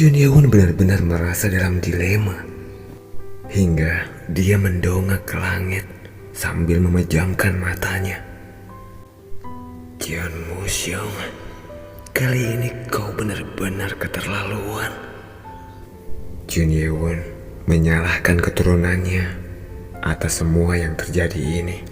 Jun Yeon benar-benar merasa dalam dilema. Hingga dia mendongak ke langit sambil memejamkan matanya. Jun Musyong, kali ini kau benar-benar keterlaluan. Jun Yeon menyalahkan keturunannya atas semua yang terjadi ini.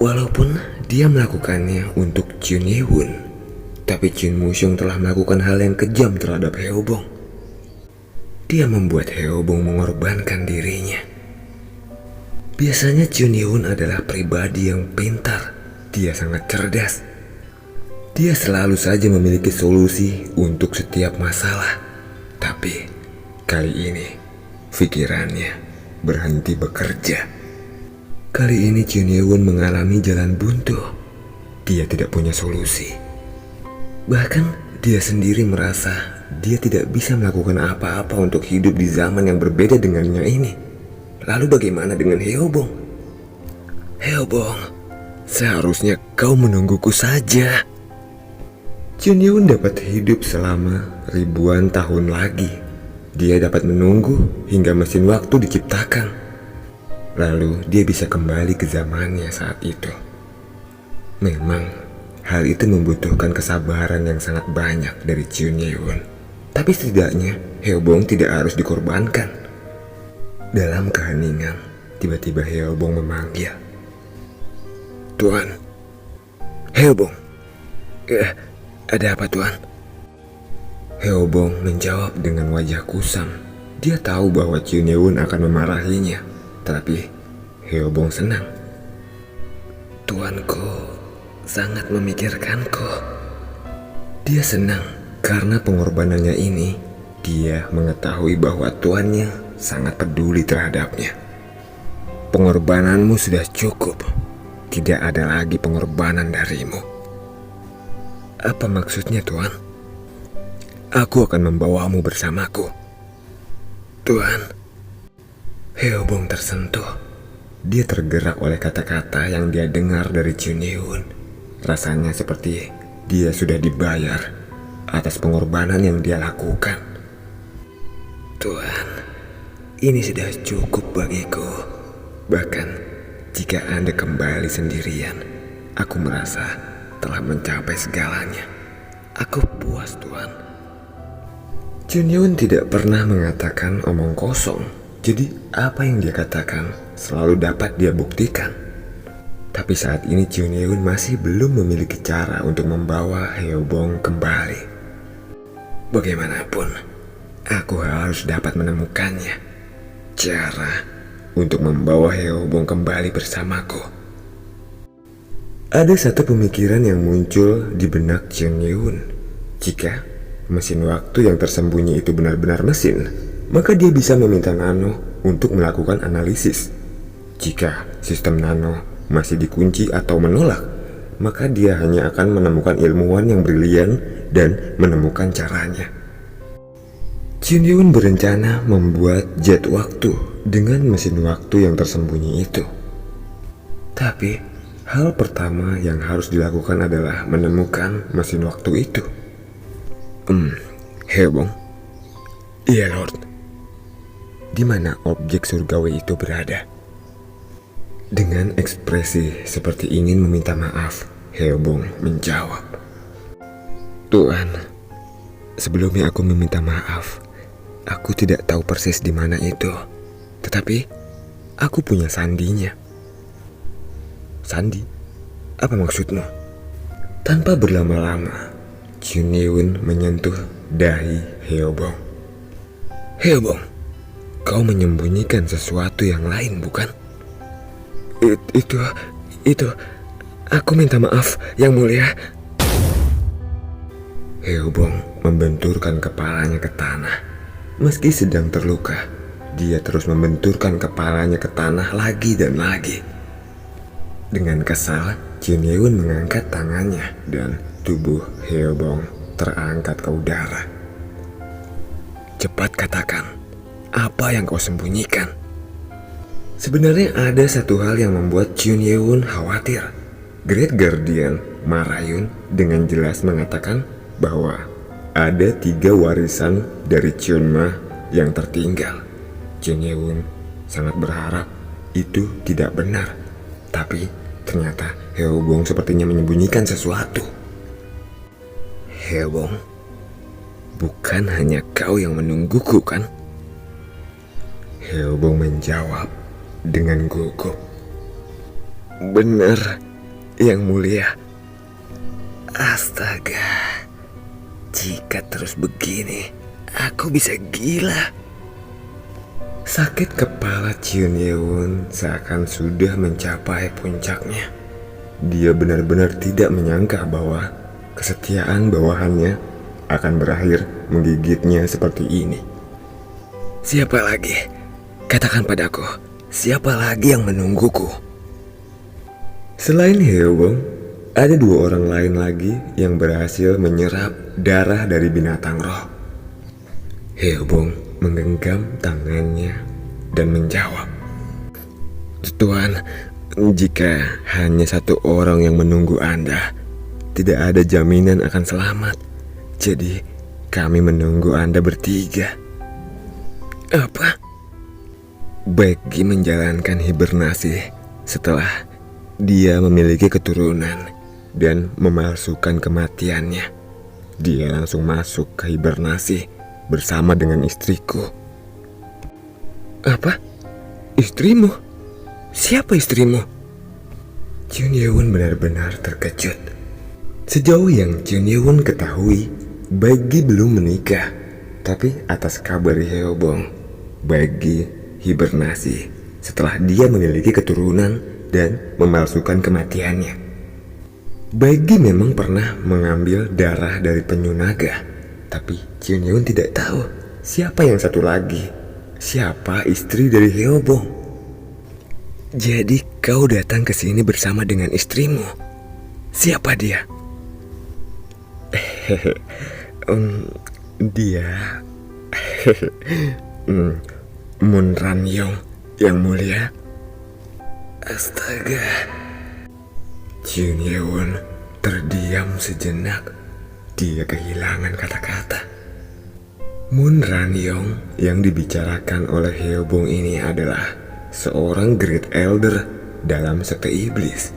Walaupun dia melakukannya untuk Jun Yeon, tapi Jun Musyong telah melakukan hal yang kejam terhadap Hyeobong. Dia membuat Hyeobong mengorbankan dirinya. Biasanya Jun Yeon adalah pribadi yang pintar. Dia sangat cerdas. Dia selalu saja memiliki solusi untuk setiap masalah. Tapi kali ini pikirannya berhenti bekerja. Kali ini Jun Yeon mengalami jalan buntu. Dia tidak punya solusi. Bahkan dia sendiri merasa dia tidak bisa melakukan apa-apa untuk hidup di zaman yang berbeda dengannya ini. Lalu bagaimana dengan Hyeobong? Hyeobong, seharusnya kau menungguku saja. Jun Yeon dapat hidup selama ribuan tahun lagi. Dia dapat menunggu hingga mesin waktu diciptakan. Lalu dia bisa kembali ke zamannya saat itu. Memang hal itu membutuhkan kesabaran yang sangat banyak dari Jun Yeon. Tapi setidaknya Hyeobong tidak harus dikorbankan. Dalam keheningan, tiba-tiba Hyeobong memanggil. Tuan, Hyeobong. Ada apa Tuan? Hyeobong menjawab dengan wajah kusam. Dia tahu bahwa Jun Yeon akan memarahinya. Tapi Hyeobong senang. Tuanku sangat memikirkanku. Dia senang karena pengorbanannya ini. Dia mengetahui bahwa tuannya sangat peduli terhadapnya. Pengorbananmu sudah cukup. Tidak ada lagi pengorbanan darimu. Apa maksudnya Tuan? Aku akan membawamu bersamaku. Tuan. Hyeobong tersentuh. Dia tergerak oleh kata-kata yang dia dengar dari Jun Yeon. Rasanya seperti dia sudah dibayar atas pengorbanan yang dia lakukan. Tuan, ini sudah cukup bagiku. Bahkan jika Anda kembali sendirian, aku merasa telah mencapai segalanya. Aku puas Tuan. Jun Yeon tidak pernah mengatakan omong kosong. Jadi apa yang dia katakan selalu dapat dia buktikan. Tapi saat ini Jun Yeon masih belum memiliki cara untuk membawa Hyeobong kembali. Bagaimanapun, aku harus dapat menemukannya. Cara untuk membawa Hyeobong kembali bersamaku. Ada satu pemikiran yang muncul di benak Jun Yeon. Jika mesin waktu yang tersembunyi itu benar-benar mesin, maka dia bisa meminta Nano untuk melakukan analisis. Jika sistem Nano masih dikunci atau menolak, maka dia hanya akan menemukan ilmuwan yang brilian dan menemukan caranya. Jun Yeon berencana membuat jet waktu dengan mesin waktu yang tersembunyi itu. Tapi hal pertama yang harus dilakukan adalah menemukan mesin waktu itu. Hyeobong? Iya Lord. Di mana objek surgawi itu berada? Dengan ekspresi seperti ingin meminta maaf, Hyeobong menjawab. Tuan, sebelumnya aku meminta maaf. Aku tidak tahu persis di mana itu. Tetapi aku punya sandinya. Sandi? Apa maksudmu? Tanpa berlama-lama, Jun Yeon menyentuh dahi Hyeobong. Hyeobong, kau menyembunyikan sesuatu yang lain, bukan? Itu, aku minta maaf, Yang Mulia. Hyeobong membenturkan kepalanya ke tanah. Meski sedang terluka, dia terus membenturkan kepalanya ke tanah lagi dan lagi. Dengan kesal, Jun Yeon mengangkat tangannya dan tubuh Hyeobong terangkat ke udara. Cepat katakan, apa yang kau sembunyikan? Sebenarnya ada satu hal yang membuat Jun Yeon khawatir. Great Guardian Ma Rayun dengan jelas mengatakan bahwa ada 3 warisan dari Chunma yang tertinggal. Jun Ye-won sangat berharap itu tidak benar, tapi ternyata Hyeobong sepertinya menyembunyikan sesuatu. Hyeobong, bukan hanya kau yang menungguku kan? Hyeobong menjawab dengan gugup. Benar, Yang Mulia. Astaga, jika terus begini, aku bisa gila. Sakit kepala Chun Ye-won seakan sudah mencapai puncaknya. Dia benar-benar tidak menyangka bahwa kesetiaan bawahannya akan berakhir menggigitnya seperti ini. Siapa lagi? Katakan padaku, siapa lagi yang menungguku? Selain Hyeobong, ada 2 orang lain lagi yang berhasil menyerap darah dari binatang roh. Hyeobong menggenggam tangannya dan menjawab, Tuan, jika hanya 1 orang yang menunggu Anda, tidak ada jaminan akan selamat. Jadi kami menunggu Anda bertiga. Apa? Baekgi menjalankan hibernasi setelah dia memiliki keturunan dan memalsukan kematiannya. Dia langsung masuk ke hibernasi bersama dengan istriku. Apa? Istrimu? Siapa istrimu? Chun Ye-won benar-benar terkejut. Sejauh yang Chun Ye-won ketahui, Baekgi belum menikah. Tapi atas kabar Hyeobong, Baekgi hibernasi setelah dia memiliki keturunan dan memalsukan kematiannya. Baekgi memang pernah mengambil darah dari penyu naga, tapi Chun Ye-won tidak tahu siapa yang satu lagi. Siapa istri dari Hyeobong? Jadi kau datang ke sini bersama dengan istrimu. Siapa dia? Dia Moon Ran-yong, Yang Mulia. Astaga. Chun Ye-won terdiam sejenak. Dia kehilangan kata-kata. Moon Ran-yong yang dibicarakan oleh Hyeobong ini adalah seorang Great Elder dalam sekte iblis.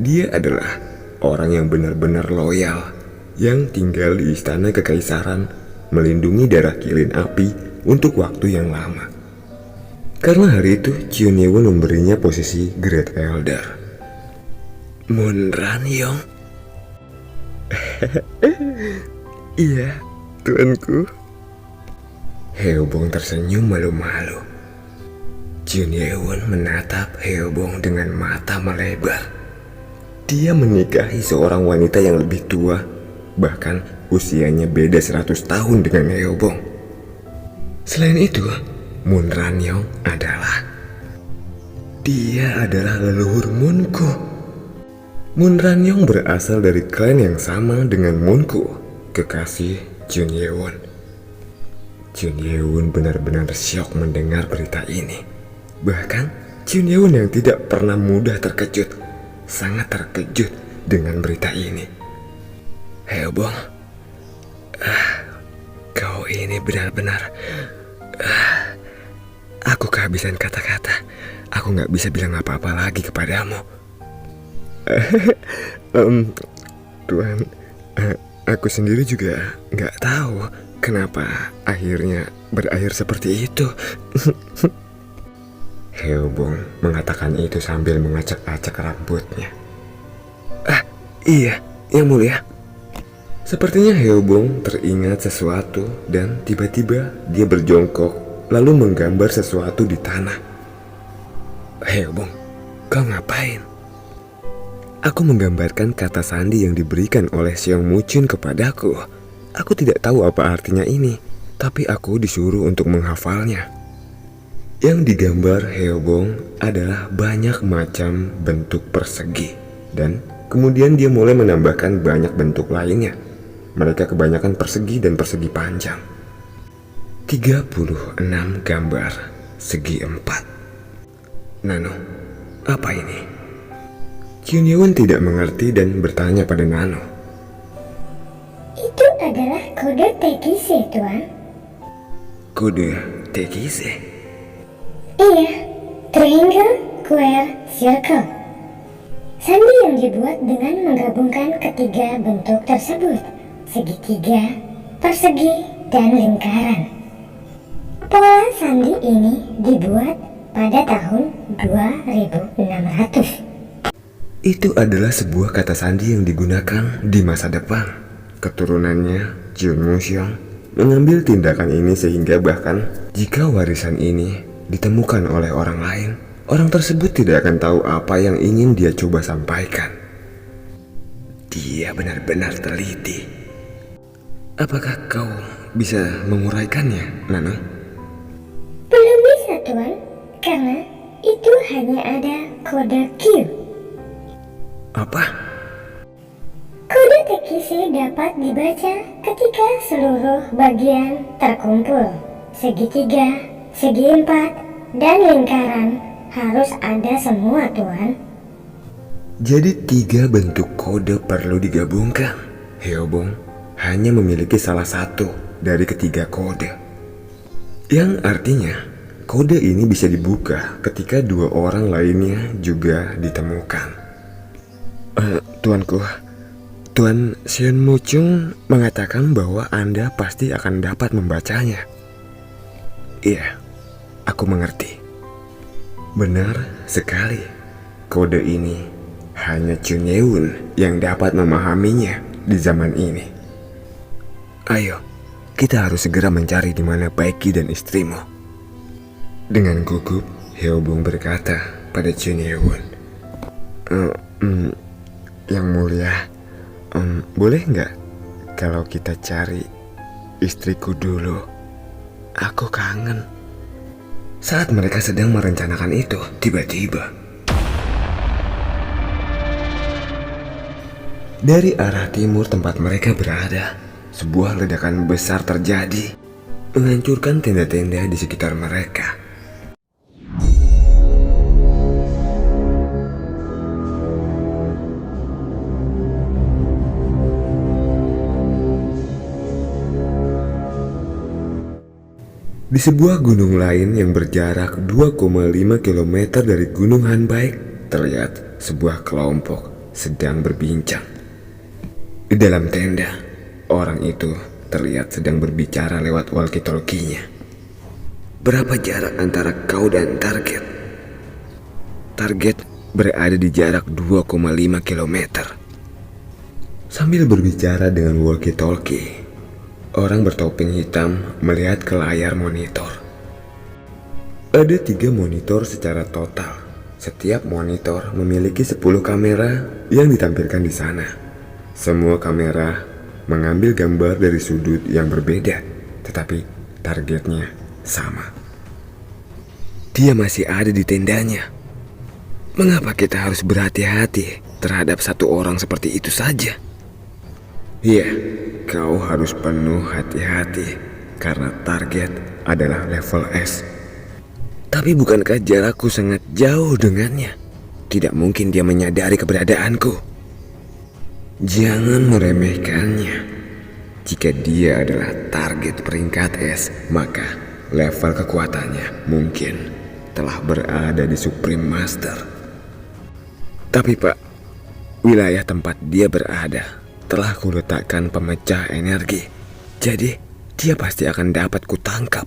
Dia adalah orang yang benar-benar loyal, yang tinggal di istana kekaisaran, melindungi darah kilin api untuk waktu yang lama. Karena hari itu Chun Ye-won memberinya posisi Great Elder. Moon Ran-yong? Iya, tuanku. Hyeobong tersenyum malu-malu. Chun Ye-won menatap Hyeobong dengan mata melebar. Dia menikahi seorang wanita yang lebih tua, bahkan usianya beda 100 tahun dengan Hyeobong. Selain itu, Moon Ran-yong dia adalah leluhur Moonku. Moon Ran-yong berasal dari klan yang sama dengan Moonku, kekasih Chun Ye-won. Chun Ye-won benar-benar syok mendengar berita ini. Bahkan Chun Ye-won yang tidak pernah mudah terkejut, sangat terkejut dengan berita ini. Hyeobong, kau ini benar-benar... Aku kehabisan kata-kata. Aku gak bisa bilang apa-apa lagi kepadamu. Tuan, aku sendiri juga gak tahu kenapa akhirnya berakhir seperti itu. Hyeobong mengatakan itu sambil mengacak-acak rambutnya. Iya, Yang Mulia. Sepertinya Hyeobong teringat sesuatu dan tiba-tiba dia berjongkok lalu menggambar sesuatu di tanah. Hyeobong, kau ngapain? Aku menggambarkan kata sandi yang diberikan oleh Seong Muchun kepadaku. Aku tidak tahu apa artinya ini, tapi aku disuruh untuk menghafalnya. Yang digambar Hyeobong adalah banyak macam bentuk persegi, dan kemudian dia mulai menambahkan banyak bentuk lainnya. Mereka kebanyakan persegi dan persegi panjang. 36 gambar segi 4. Nano, apa ini? Chun Ye-won tidak mengerti dan bertanya pada Nano. Itu adalah kode TKC, Tuan. Kode TKC? Iya, Triangle Square Circle. Sandi yang dibuat dengan menggabungkan ketiga bentuk tersebut, segitiga, persegi, dan lingkaran. Pola sandi ini dibuat pada tahun 2600. Itu adalah sebuah kata sandi yang digunakan di masa depan. Keturunannya, Jun Museong, mengambil tindakan ini sehingga bahkan jika warisan ini ditemukan oleh orang lain, orang tersebut tidak akan tahu apa yang ingin dia coba sampaikan. Dia benar-benar teliti. Apakah kau bisa menguraikannya, Nana? Belum bisa, Tuan, karena itu hanya ada kode Q. Apa? Kode TKC dapat dibaca ketika seluruh bagian terkumpul. Segitiga, segi empat, dan lingkaran harus ada semua, Tuan. Jadi 3 bentuk kode perlu digabungkan. Heobong hanya memiliki salah satu dari ketiga kode. Yang artinya kode ini bisa dibuka ketika 2 orang lainnya juga ditemukan. Tuanku, Tuan Seon Muchung mengatakan bahwa Anda pasti akan dapat membacanya. Iya, aku mengerti. Benar sekali. Kode ini hanya Chun Yeun yang dapat memahaminya di zaman ini. Ayo, kita harus segera mencari di mana Baeki dan istrimu. Dengan gugup, Heobong berkata pada Chun Yeun, Yang mulia, boleh nggak kalau kita cari istriku dulu? Aku kangen. Saat mereka sedang merencanakan itu, tiba-tiba dari arah timur tempat mereka berada, sebuah ledakan besar terjadi, menghancurkan tenda-tenda di sekitar mereka. Di sebuah gunung lain yang berjarak 2,5 km dari Gunung Hanbaek, terlihat sebuah kelompok sedang berbincang. Di dalam tenda, orang itu terlihat sedang berbicara lewat walkie-talkie-nya. Berapa jarak antara kau dan target? Target berada di jarak 2,5 km. Sambil berbicara dengan walkie-talkie, orang bertopeng hitam melihat ke layar monitor. Ada 3 monitor secara total. Setiap monitor memiliki 10 kamera yang ditampilkan di sana. Semua kamera mengambil gambar dari sudut yang berbeda, tetapi targetnya sama. Dia masih ada di tendanya. Mengapa kita harus berhati-hati terhadap satu orang seperti itu saja? Iya, kau harus penuh hati-hati karena target adalah level S. Tapi bukankah jarakku sangat jauh dengannya? Tidak mungkin dia menyadari keberadaanku. Jangan meremehkannya. Jika dia adalah target peringkat S, maka level kekuatannya mungkin telah berada di Supreme Master. Tapi Pak, wilayah tempat dia berada telah kuletakkan pemecah energi. Jadi, dia pasti akan dapat kutangkap.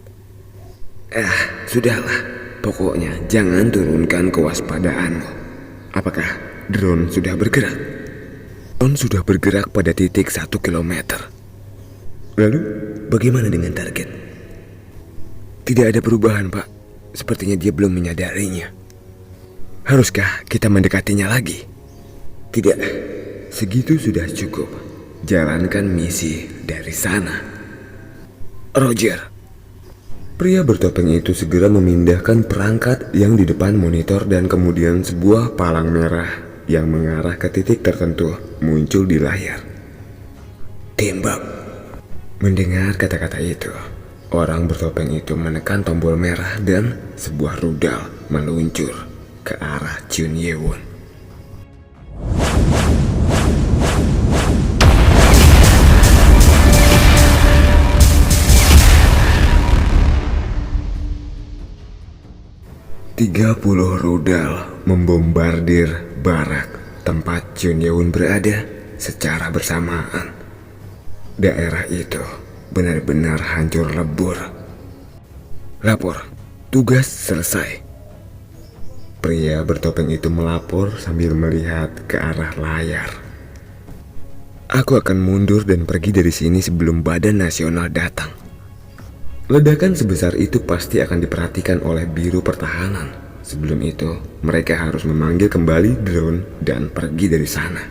Sudahlah. Pokoknya jangan turunkan kewaspadaanmu. Apakah drone sudah bergerak? Drone sudah bergerak pada titik 1 km. Lalu, bagaimana dengan target? Tidak ada perubahan, Pak. Sepertinya dia belum menyadarinya. Haruskah kita mendekatinya lagi? Tidak. Segitu sudah cukup. Jalankan misi dari sana. Roger. Pria bertopeng itu segera memindahkan perangkat yang di depan monitor dan kemudian sebuah palang merah yang mengarah ke titik tertentu muncul di layar. Tembak. Mendengar kata-kata itu, orang bertopeng itu menekan tombol merah dan sebuah rudal meluncur ke arah Chun Yeon. rudal membombardir barak tempat Chun Yeon berada secara bersamaan. Daerah itu benar-benar hancur lebur. Lapor, tugas selesai. Pria bertopeng itu melapor sambil melihat ke arah layar. Aku akan mundur dan pergi dari sini sebelum Badan Nasional datang. Ledakan sebesar itu pasti akan diperhatikan oleh Biro Pertahanan. Sebelum itu, mereka harus memanggil kembali drone dan pergi dari sana.